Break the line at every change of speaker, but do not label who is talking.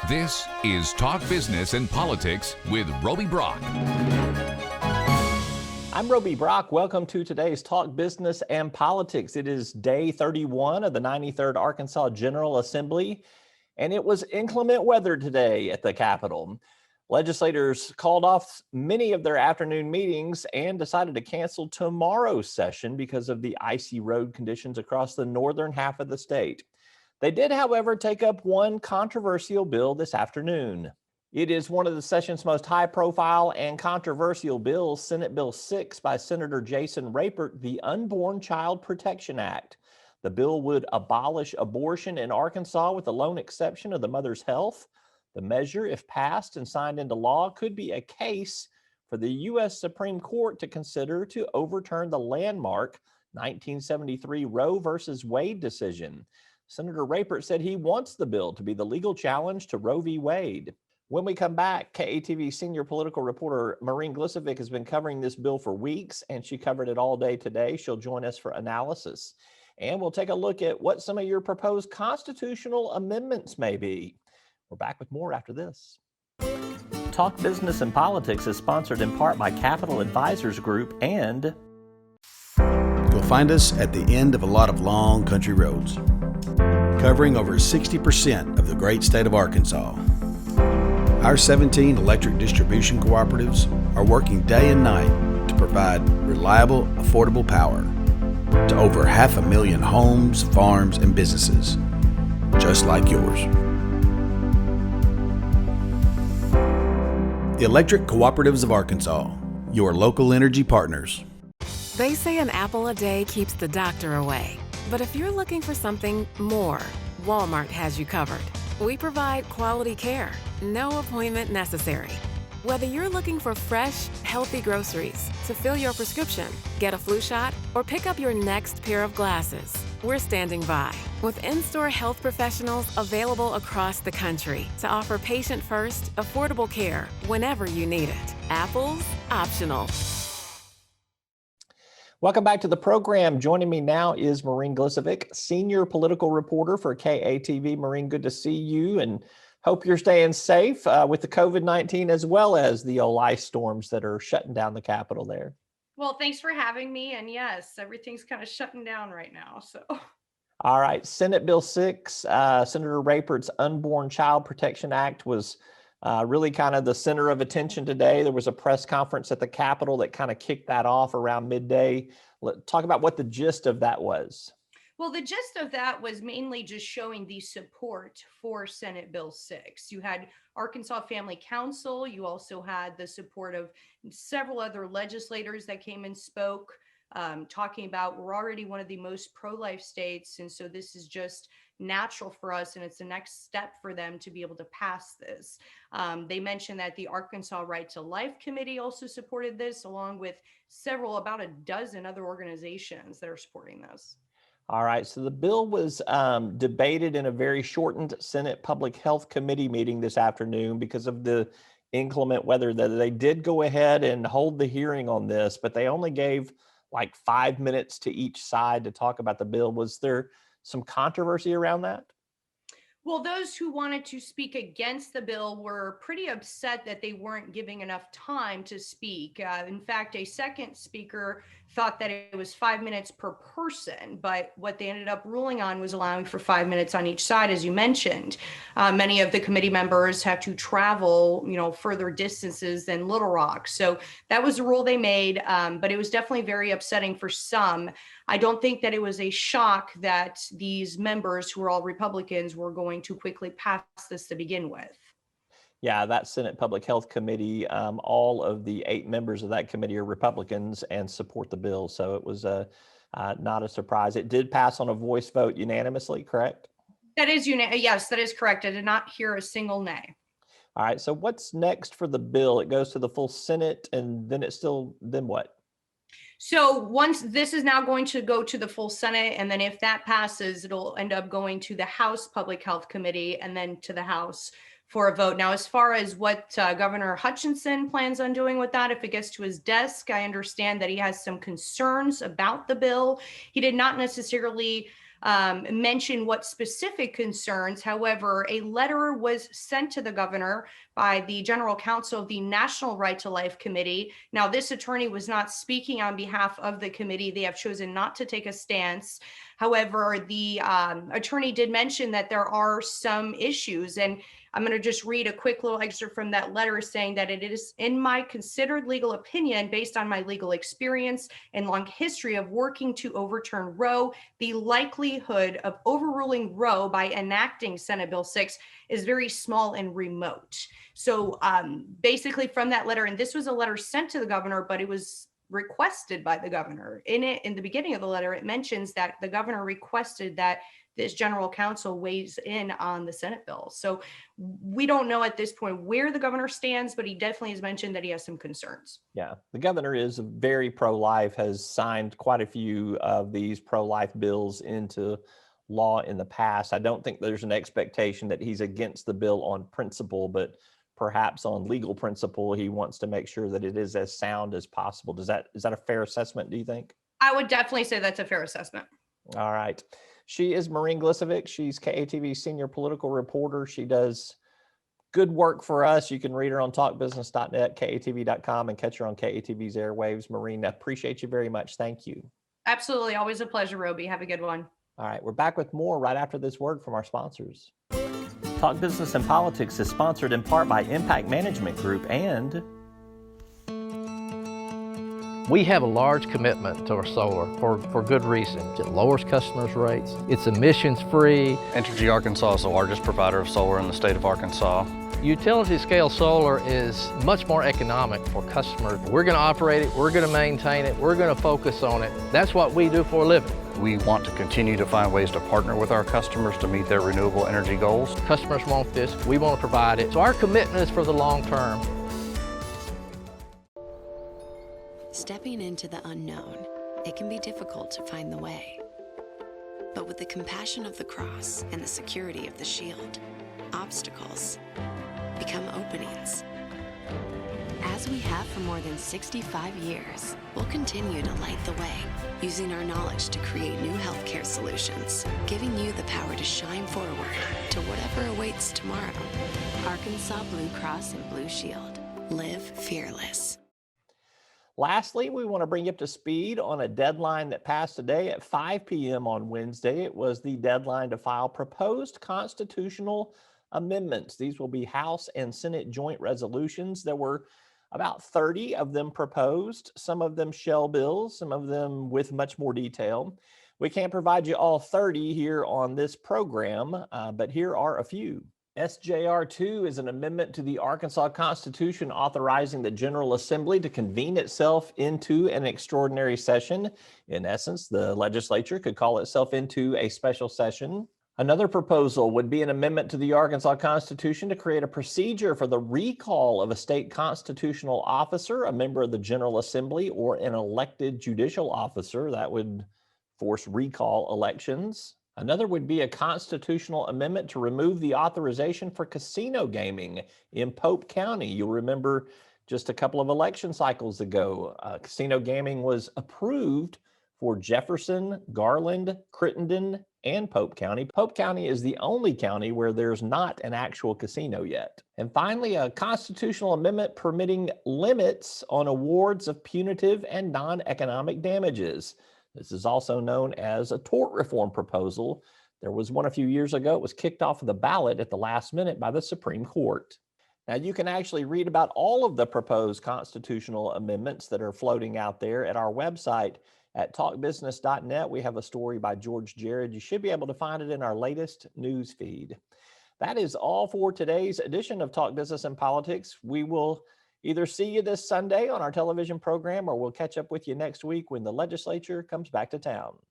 This is Talk Business and Politics with Roby Brock.
I'm Roby Brock. Welcome to today's Talk Business and Politics. It is day 31 of the 93rd Arkansas General Assembly, and it was inclement weather today at the Capitol. Legislators called off many of their afternoon meetings and decided to cancel tomorrow's session because of the icy road conditions across the northern half of the state. They did, however, take up one controversial bill this afternoon. It is one of the session's most high-profile and controversial bills, Senate Bill 6 by Senator Jason Rapert, the Unborn Child Protection Act. The bill would abolish abortion in Arkansas with the lone exception of the mother's health. The measure, if passed and signed into law, could be a case for the U.S. Supreme Court to consider to overturn the landmark 1973 Roe v. Wade decision. Senator Rapert said he wants the bill to be the legal challenge to Roe v. Wade. When we come back, KATV senior political reporter Maureen Glisovic has been covering this bill for weeks, and she covered it all day today. She'll join us for analysis. And we'll take a look at what some of your proposed constitutional amendments may be. We're back with more after this. Talk Business and Politics is sponsored in part by Capital Advisors Group and...
You'll find us at the end of a lot of long country roads, covering over 60% of the great state of Arkansas. Our 17 electric distribution cooperatives are working day and night to provide reliable, affordable power to over 500,000 homes, farms, and businesses, just like yours. The Electric Cooperatives of Arkansas, your local energy partners.
They say an apple a day keeps the doctor away. But if you're looking for something more, Walmart has you covered. We provide quality care, no appointment necessary. Whether you're looking for fresh, healthy groceries to fill your prescription, get a flu shot, or pick up your next pair of glasses, we're standing by with in-store health professionals available across the country to offer patient-first, affordable care whenever you need it. Apples, optional.
Welcome back to the program. Joining me now is Maureen Glisovic, senior political reporter for KATV. Maureen, good to see you and hope you're staying safe with the COVID-19 as well as the old ice storms that are shutting down the Capitol there.
Well, thanks for having me. And yes, everything's kind of shutting down right now. So.
All right. Senate Bill 6, Senator Rapert's Unborn Child Protection Act was really kind of the center of attention today. There was a press conference at the Capitol that kind of kicked that off around midday. Talk about what the gist of that was.
Well, the gist of that was mainly just showing the support for Senate Bill 6. You had Arkansas Family Council. You also had the support of several other legislators that came and spoke, talking about we're already one of the most pro-life states. And so this is just natural for us, and it's the next step for them to be able to pass this. They mentioned that the Arkansas Right to Life Committee also supported this, along with about a dozen other organizations that are supporting this.
All right, so the bill was debated in a very shortened Senate Public Health Committee meeting this afternoon because of the inclement weather. That they did go ahead and hold the hearing on this, but they only gave like 5 minutes to each side to talk about the bill. Was there some controversy around that?
Well, those who wanted to speak against the bill were pretty upset that they weren't giving enough time to speak. In fact, a second speaker thought that it was 5 minutes per person, but what they ended up ruling on was allowing for 5 minutes on each side, as you mentioned. Many of the committee members have to travel, further distances than Little Rock. So that was the rule they made, but it was definitely very upsetting for some. I don't think that it was a shock that these members, who are all Republicans, were going to quickly pass this to begin with.
Yeah, that Senate Public Health Committee, all of the 8 members of that committee are Republicans and support the bill. So it was not a surprise. It did pass on a voice vote unanimously, correct?
That is yes, that is correct. I did not hear a single nay.
All right, so what's next for the bill? It goes to the full Senate and then what?
So once this is now going to go to the full Senate, and then if that passes, it'll end up going to the House Public Health Committee and then to the House for a vote. Now, as far as what Governor Hutchinson plans on doing with that, if it gets to his desk, I understand that he has some concerns about the bill. He did not necessarily mention what specific concerns. However, a letter was sent to the governor by the general counsel of the National Right to Life Committee. Now, this attorney was not speaking on behalf of the committee. They have chosen not to take a stance. However, the attorney did mention that there are some issues, and I'm going to just read a quick little excerpt from that letter saying that it is, in my considered legal opinion, based on my legal experience and long history of working to overturn Roe, the likelihood of overruling Roe by enacting Senate Bill 6 is very small and remote. So basically from that letter, and this was a letter sent to the governor, but it was requested by the governor. In the beginning of the letter, it mentions that the governor requested that this general counsel weighs in on the Senate bill. So we don't know at this point where the governor stands, but he definitely has mentioned that he has some concerns.
Yeah, the governor is very pro-life, has signed quite a few of these pro-life bills into law in the past. I don't think there's an expectation that he's against the bill on principle, but perhaps on legal principle, he wants to make sure that it is as sound as possible. Is that a fair assessment, do you think?
I would definitely say that's a fair assessment.
All right. She is Maureen Glisovic. She's KATV senior political reporter. She does good work for us. You can read her on talkbusiness.net, KATV.com, and catch her on KATV's airwaves. Maureen, I appreciate you very much. Thank you.
Absolutely. Always a pleasure, Roby. Have a good one.
All right. We're back with more right after this word from our sponsors. Talk Business and Politics is sponsored in part by Impact Management Group and
we have a large commitment to our solar for good reason. It lowers customers' rates. It's emissions free.
Entergy Arkansas is the largest provider of solar in the state of Arkansas.
Utility scale solar is much more economic for customers. We're going to operate it, we're going to maintain it, we're going to focus on it. That's what we do for a living.
We want to continue to find ways to partner with our customers to meet their renewable energy goals.
Customers want this, we want to provide it. So our commitment is for the long term.
Stepping into the unknown, it can be difficult to find the way. But with the compassion of the cross and the security of the shield, obstacles become openings. As we have for more than 65 years, we'll continue to light the way, using our knowledge to create new healthcare solutions, giving you the power to shine forward to whatever awaits tomorrow. Arkansas Blue Cross and Blue Shield. Live fearless.
Lastly, we want to bring you up to speed on a deadline that passed today at 5 p.m. on Wednesday. It was the deadline to file proposed constitutional amendments. These will be House and Senate joint resolutions. There were about 30 of them proposed, some of them shell bills, some of them with much more detail. We can't provide you all 30 here on this program, but here are a few. SJR 2 is an amendment to the Arkansas Constitution authorizing the General Assembly to convene itself into an extraordinary session. In essence, the legislature could call itself into a special session. Another proposal would be an amendment to the Arkansas Constitution to create a procedure for the recall of a state constitutional officer, a member of the General Assembly, or an elected judicial officer. That would force recall elections. Another would be a constitutional amendment to remove the authorization for casino gaming in Pope County. You'll remember just a couple of election cycles ago, casino gaming was approved for Jefferson, Garland, Crittenden, and Pope County. Pope County is the only county where there's not an actual casino yet. And finally, a constitutional amendment permitting limits on awards of punitive and non-economic damages. This is also known as a tort reform proposal. There was one a few years ago. It was kicked off of the ballot at the last minute by the Supreme Court. Now, you can actually read about all of the proposed constitutional amendments that are floating out there at our website at talkbusiness.net. We have a story by George Jared. You should be able to find it in our latest news feed. That is all for today's edition of Talk Business and Politics. We will either see you this Sunday on our television program, or we'll catch up with you next week when the legislature comes back to town.